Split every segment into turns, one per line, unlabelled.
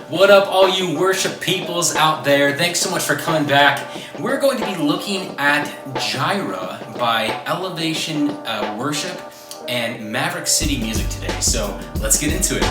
What up, all you worship peoples out there? Thanks so much for coming back. We're going to be looking at Jireh by Elevation Worship and Maverick City Music today. So let's get into it.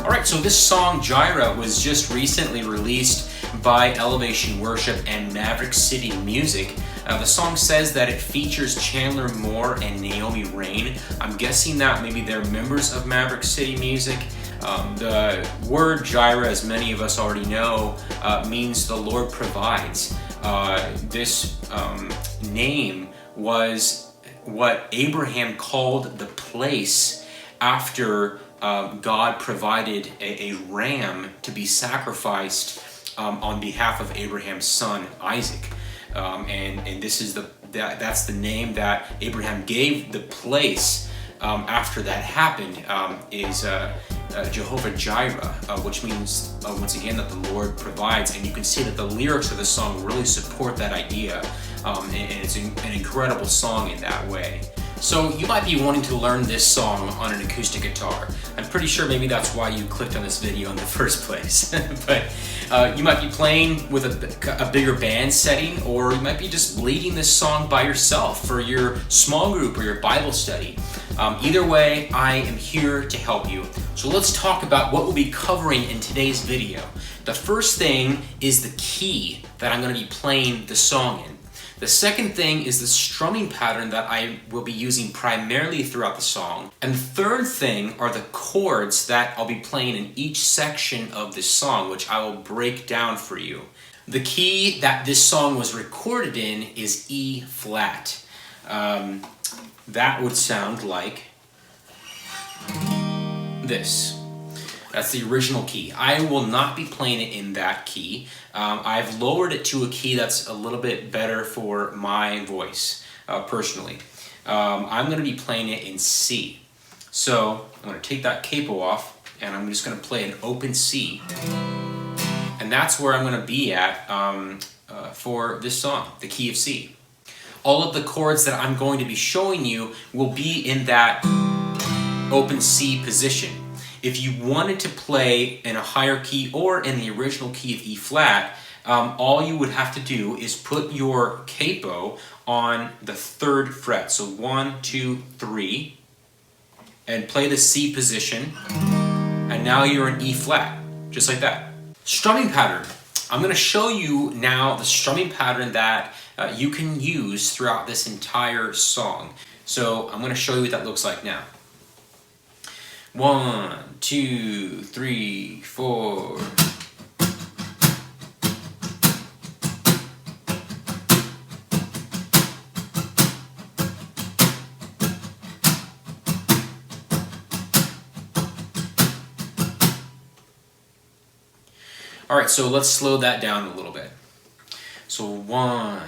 Alright, so this song, Jireh, was just recently released by Elevation Worship and Maverick City Music. The song says that it features Chandler Moore and Naomi Rain. I'm guessing that maybe they're members of Maverick City Music. The word Jireh, as many of us already know, means the Lord provides. This name was what Abraham called the place after God provided a ram to be sacrificed on behalf of Abraham's son Isaac. And this is that's the name that Abraham gave the place after that happened, is Jehovah Jireh, which means once again that the Lord provides. And you can see that the lyrics of the song really support that idea, and it's an incredible song in that way. So you might be wanting to learn this song on an acoustic guitar. I'm pretty sure maybe that's why you clicked on this video in the first place. But you might be playing with a bigger band setting, or you might be just leading this song by yourself for your small group or your Bible study. Either way, I am here to help you. So let's talk about what we'll be covering in today's video. The first thing is the key that I'm going to be playing the song in. The second thing is the strumming pattern that I will be using primarily throughout the song. And the third thing are the chords that I'll be playing in each section of this song, which I will break down for you. The key that this song was recorded in is E flat. That would sound like this. That's the original key. I will not be playing it in that key. I've lowered it to a key that's a little bit better for my voice, personally. I'm going to be playing it in C. So I'm going to take that capo off, and I'm just going to play an open C. And that's where I'm going to be at for this song, the key of C. All of the chords that I'm going to be showing you will be in that open C position. If you wanted to play in a higher key or in the original key of E flat, all you would have to do is put your capo on the 3rd fret. So 1, 2, 3, and play the C position, and now you're in E flat, just like that. Strumming pattern. I'm going to show you now the strumming pattern that you can use throughout this entire song. So I'm going to show you what that looks like now. 1, 2, 3, 4. All right, so let's slow that down a little bit. So 1,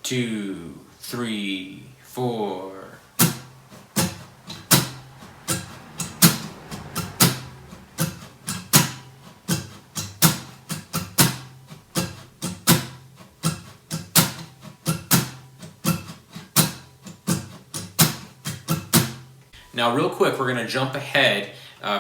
2, 3, 4. Now, real quick, we're going to jump ahead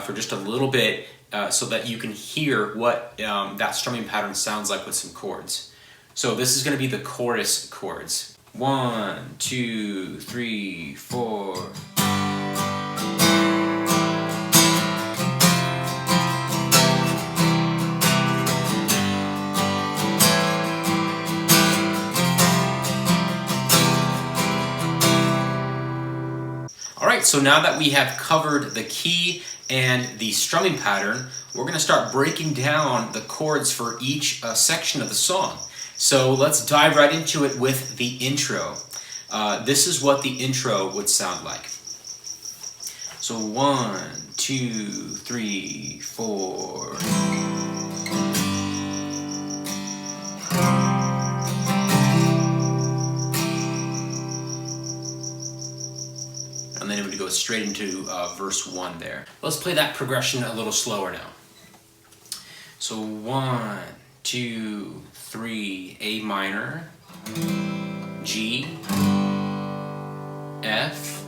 for just a little bit so that you can hear what that strumming pattern sounds like with some chords. So this is going to be the chorus chords. 1, 2, 3, 4. Alright, so now that we have covered the key and the strumming pattern, we're going to start breaking down the chords for each section of the song. So let's dive right into it with the intro. This is what the intro would sound like. So 1, 2, 3, 4. And then it would go straight into verse 1 there. Let's play that progression a little slower now. So 1, 2, 3, A minor. G, F,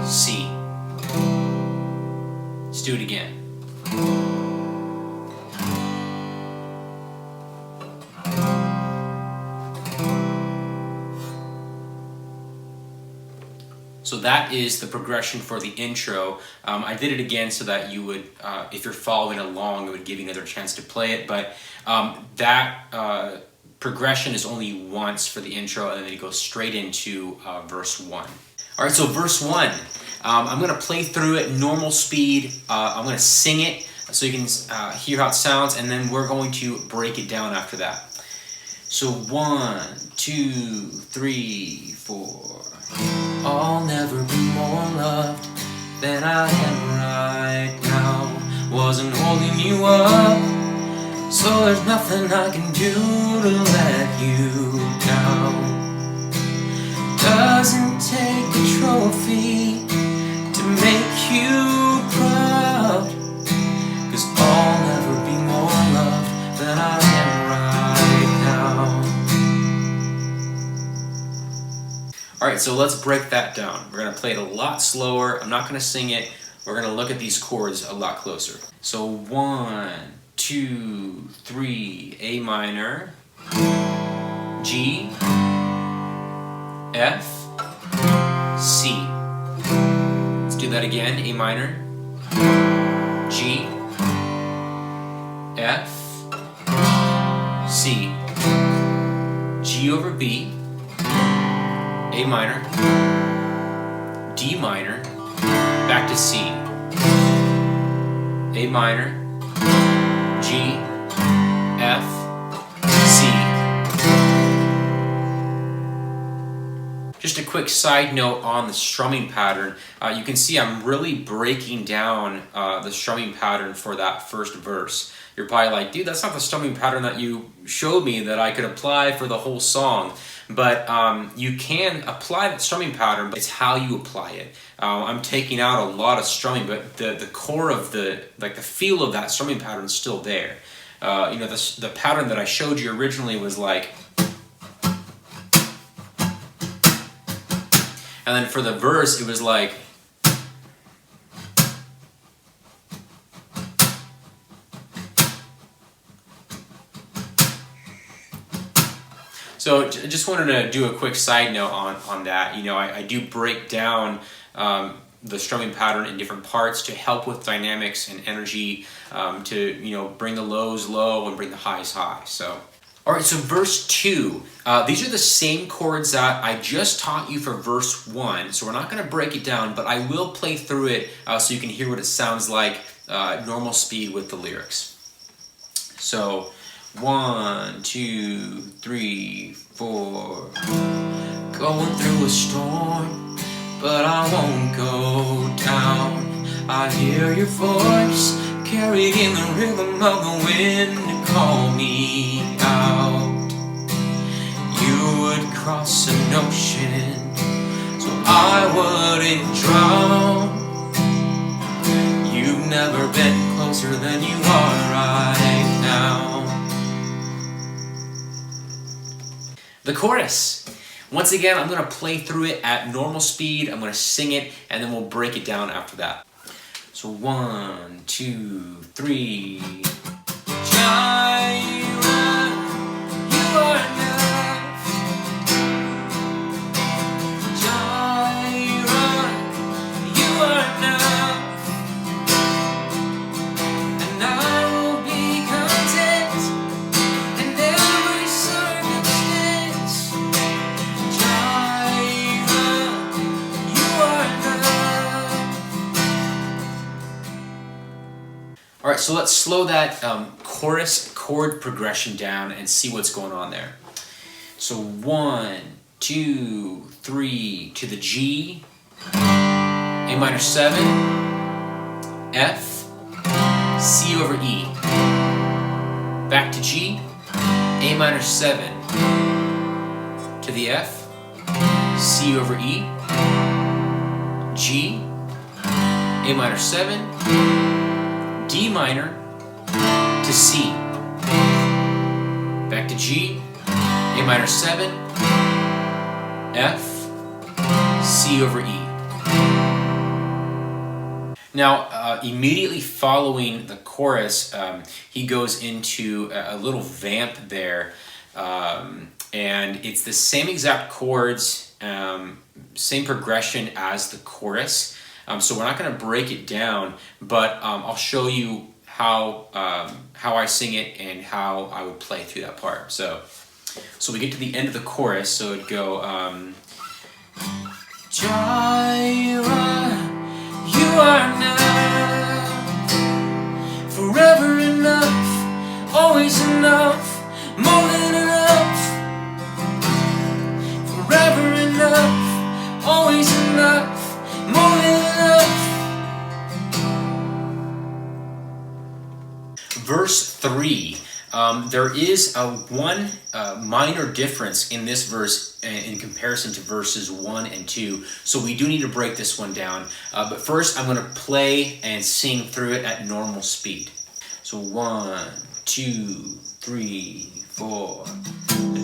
C. Let's do it again. So that is the progression for the intro. I did it again so that you would, if you're following along, it would give you another chance to play it. But that progression is only once for the intro, and then it goes straight into verse 1. All right, so verse 1. I'm going to play through it normal speed. I'm going to sing it so you can hear how it sounds, and then we're going to break it down after that. So 1, 2, 3, 4. I'll never be more loved than I am right now. Wasn't holding you up, so there's nothing I can do to let you down. Doesn't take a trophy to make you proud, 'cause I'll never be more loved than I am right now. Alright, so let's break that down. We're going to play it a lot slower. I'm not going to sing it. We're going to look at these chords a lot closer. So 1, 2, 3, A minor, G, F, C. Let's do that again. A minor, G, F, C, G over B, A minor, D minor, back to C, A minor, G, F, C. Just a quick side note on the strumming pattern. You can see I'm really breaking down the strumming pattern for that first verse. You're probably like, dude, that's not the strumming pattern that you showed me that I could apply for the whole song. But you can apply the strumming pattern, but it's how you apply it. I'm taking out a lot of strumming, but the core of the feel of that strumming pattern is still there. The pattern that I showed you originally was like, and then for the verse it was like, so just wanted to do a quick side note on that. I do break down the strumming pattern in different parts to help with dynamics and energy, to bring the lows low and bring the highs high. So, all right, so verse 2. These are the same chords that I just taught you for verse 1. So we're not going to break it down, but I will play through it so you can hear what it sounds like normal speed with the lyrics. So 1, 2, 3, 4. Going through a storm, but I won't go down. I hear your voice carried in the rhythm of the wind to call me out. You would cross an ocean so I wouldn't drown. You've never been closer than you are right now. The chorus. Once again, I'm going to play through it at normal speed. I'm going to sing it, and then we'll break it down after that. So 1, 2, 3. Jireh, you are enough. Jireh, you are enough. And I will be content in every circumstance. Jireh, you are enough. All right, so let's slow that chorus chord progression down and see what's going on there. So 1, 2, 3 to the G, A minor 7, F, C over E. Back to G, A minor 7 to the F, C over E, G, A minor 7, D minor to C. Back to G, A minor 7, F, C over E. Now, immediately following the chorus, he goes into a little vamp there, and it's the same exact chords, same progression as the chorus. So we're not going to break it down, but I'll show you how I sing it and how I would play through that part. So we get to the end of the chorus, so it'd go, Jireh, you are enough, forever enough, always enough, more than enough, forever enough, always enough, more than enough. Verse 3, there is one minor difference in this verse in comparison to verses 1 and 2, so we do need to break this one down. But first, I'm going to play and sing through it at normal speed. So 1, 2, 3, 4. I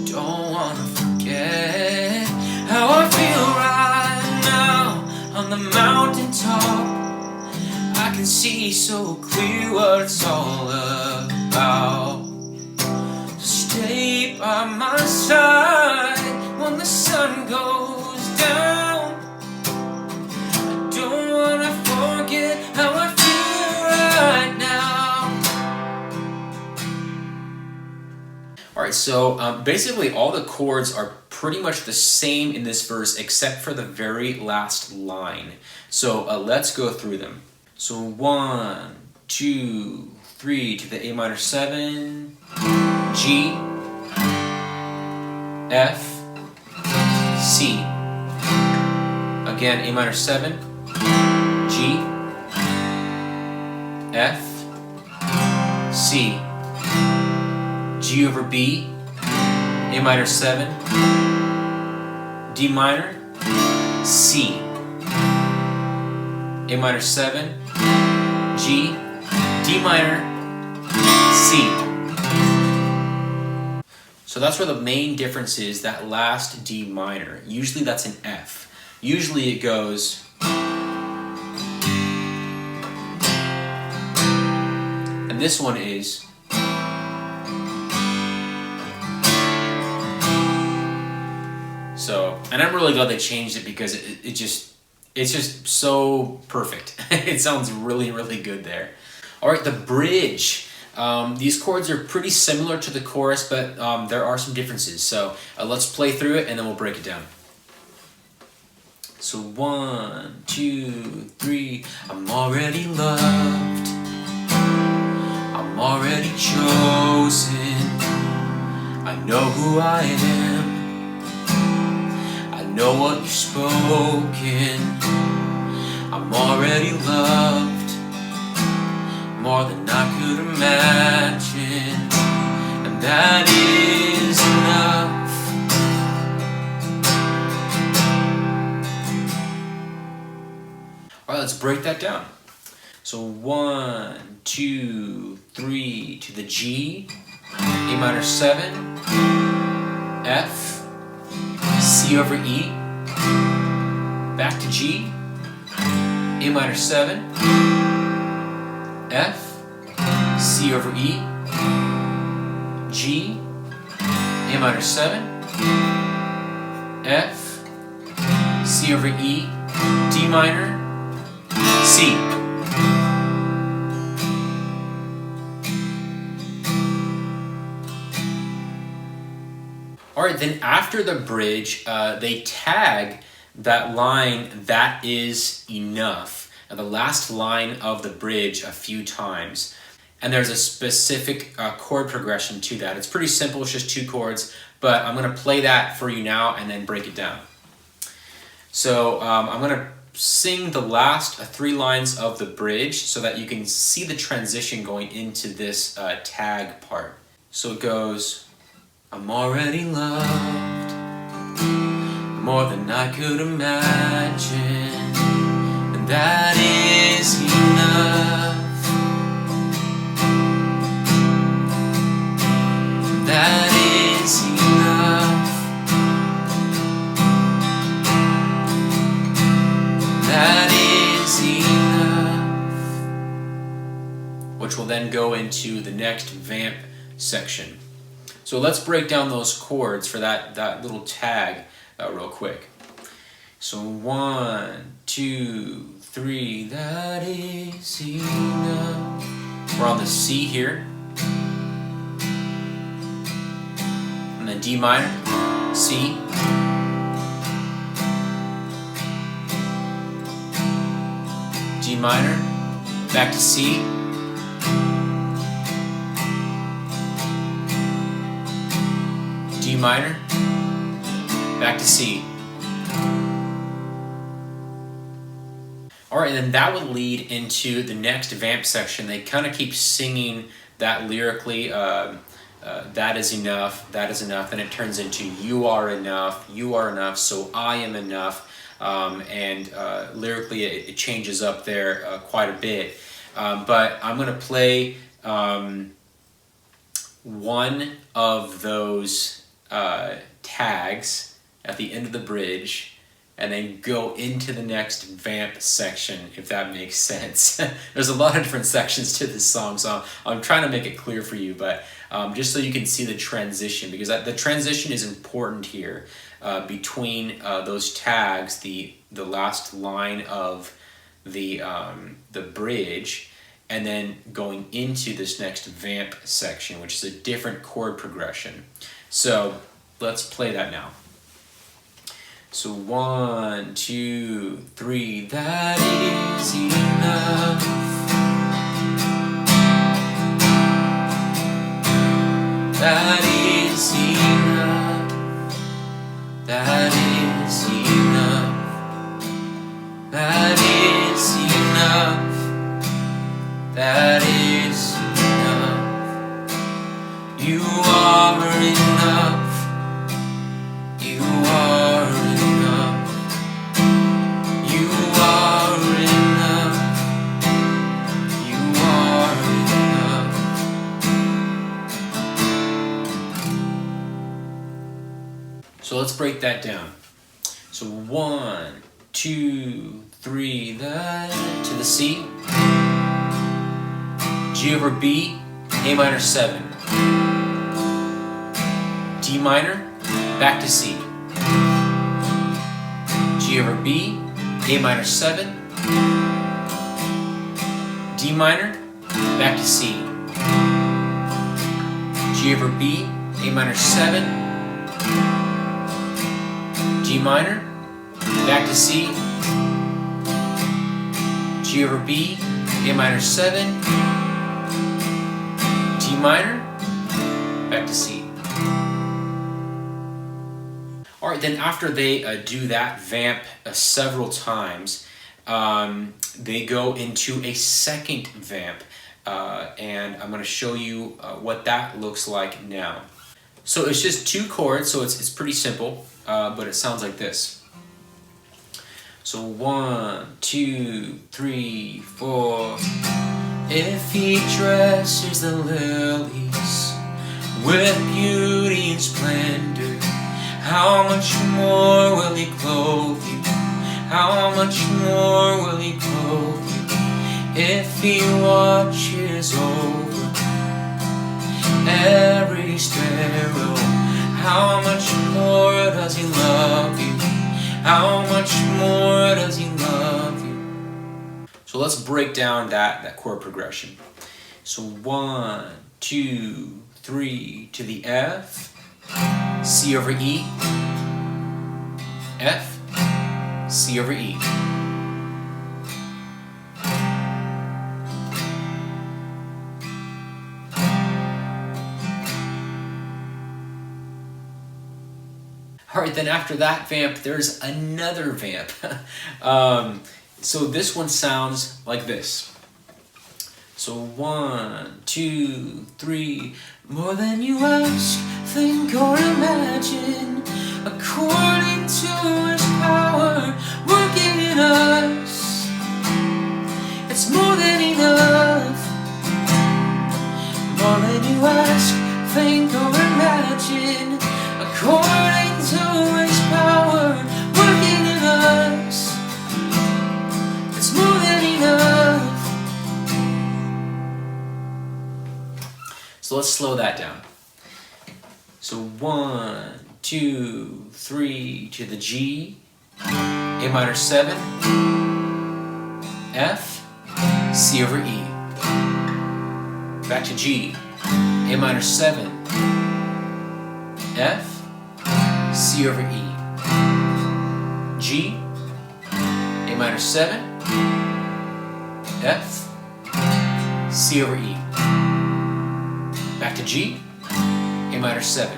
don't want to forget how I feel right now on the mountaintop. I can see so clear what it's all about. Stay by my side when the sun goes down. I don't wanna forget how I feel right now. Alright, so basically all the chords are pretty much the same in this verse except for the very last line. So let's go through them. So 1, 2, 3 to the A minor 7, G, F, C. Again, A minor 7, G, F, C. G over B, A minor 7, D minor, C. A minor 7, G, D minor, C. So that's where the main difference is, that last D minor. Usually that's an F. Usually it goes, and this one is, so, and I'm really glad they changed it because it's just so perfect. It sounds really, really good there. All right, the bridge. These chords are pretty similar to the chorus, but there are some differences. So let's play through it and then we'll break it down. So 1, 2, 3. I'm already loved. I'm already chosen. I know who I am. I know what you've spoken. I'm already loved, more than I could imagine, and that is enough. All right, let's break that down. So 1, 2, 3 to the G, A minor 7, F, C over E, back to G, A minor 7, F, C over E, G, A minor 7, F, C over E, D minor, C. All right, then after the bridge, they tag that line, that is enough, the last line of the bridge a few times. And there's a specific chord progression to that. It's pretty simple, it's just 2 chords, but I'm gonna play that for you now and then break it down. So I'm gonna sing the last 3 lines of the bridge so that you can see the transition going into this tag part. So it goes, I'm already loved, more than I could imagine, and that is enough. That is enough. then go into the next vamp section. So let's break down those chords for that little tag real quick. So 1, 2, 3, that is enough. We're on the C here. And then D minor, C. G minor, back to C. D minor, back to C. All right, and then that would lead into the next vamp section. They kind of keep singing that lyrically, that is enough, then it turns into you are enough, so I am enough, and lyrically it changes up there quite a bit. But I'm going to play one of those tags at the end of the bridge, and then go into the next vamp section, if that makes sense. There's a lot of different sections to this song, so I'm trying to make it clear for you, but just so you can see the transition, because the transition is important here between those tags, the last line of the bridge, and then going into this next vamp section, which is a different chord progression. So let's play that now. So 1, 2, 3, that is enough. That is enough. That is enough. That is enough. That is enough. You are enough. You are enough. You are enough. You are enough. So let's break that down. So 1, 2, 3, that to the C, G over B, A minor 7, D minor, back to C, G over B, A minor 7, D minor, back to C, G over B, A minor 7, G minor, back to C, G over B, A minor 7, D minor, back to C. All right, then after they do that vamp several times, they go into a second vamp, and I'm going to show you what that looks like now. So it's just 2 chords, so it's pretty simple, but it sounds like this. So 1, 2, 3, 4. If he dresses the lilies with beauty and splendor, how much more will he clothe you? How much more will he clothe you? If he watches over every sparrow, how much more does he love you? How much more does he love you? So let's break down that chord progression. So 1, 2, 3 to the F, C over E, F, C over E. All right, then after that vamp, there's another vamp. So this one sounds like this. So 1, 2, 3, more than you ask, think or imagine, according to his power working in us. It's more than enough. More than you ask, think or imagine, according to his power working in us. It's more than enough. let's slow that down. So 1, 2, 3 to the G, A minor 7, F, C over E. Back to G, A minor 7, F, C over E. G, A minor 7, F, C over E. Back to G, A minor 7,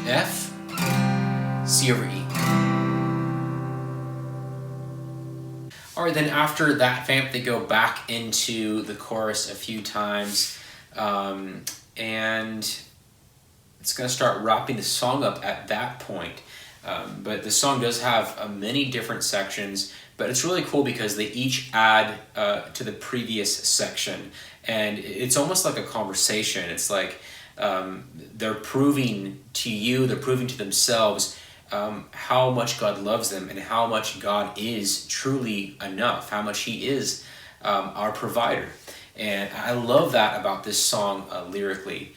F, C over E. Alright, then after that vamp, they go back into the chorus a few times, and it's going to start wrapping the song up at that point. But the song does have many different sections, but it's really cool because they each add to the previous section, and it's almost like a conversation. It's like they're proving to you, they're proving to themselves how much God loves them and how much God is truly enough, how much He is our provider. And I love that about this song lyrically.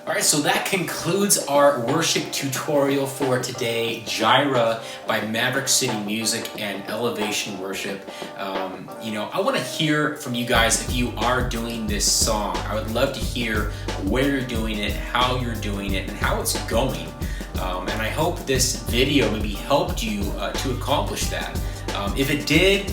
Alright, so that concludes our worship tutorial for today, Jireh by Maverick City Music and Elevation Worship. I want to hear from you guys if you are doing this song. I would love to hear where you're doing it, how you're doing it, and how it's going. And I hope this video maybe helped you to accomplish that. If it did,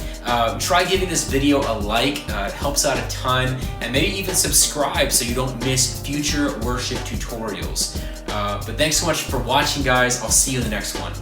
try giving this video a like. It helps out a ton. And maybe even subscribe so you don't miss future worship tutorials. But thanks so much for watching, guys. I'll see you in the next one.